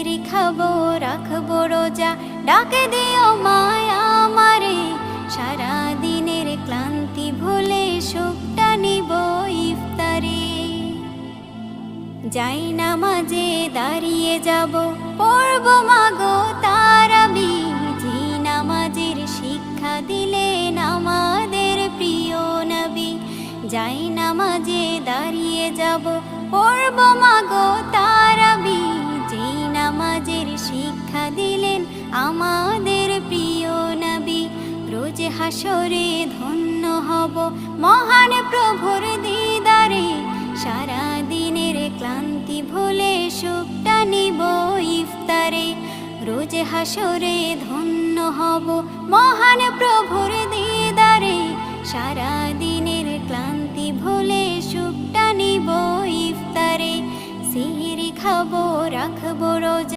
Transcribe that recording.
খাবো রাখবো রোজা, ডাকে দিও মায়া আমারে। সারা দিনের ক্লান্তি ভুলে সুখটা নিব ইফতারে। যাই নামাজে দাঁড়িয়ে যাব, পড়ব মাগো তারাবি। যে নামাজের শিক্ষা দিলেন আমাদের প্রিয় নবী। যাই নামাজে দাঁড়িয়ে যাব, পড়ব মাগো তারাবি। যে নামাজের শিক্ষা দিলেন আমাদের প্রিয় নবী। রোজ হাসরে ধন্য হব মহান প্রভুর দিদারে। সারা দিনের ক্লান্তি ভুলে সুখটা নিব ইফতারে। রোজ হাসরে ধন্য হব মহান প্রভুর দিদারে। সারা দিনের ক্লান্তি ভুলে সুখটা নিব ইফতারে। সিহরি খাবো রাখবো রোজা।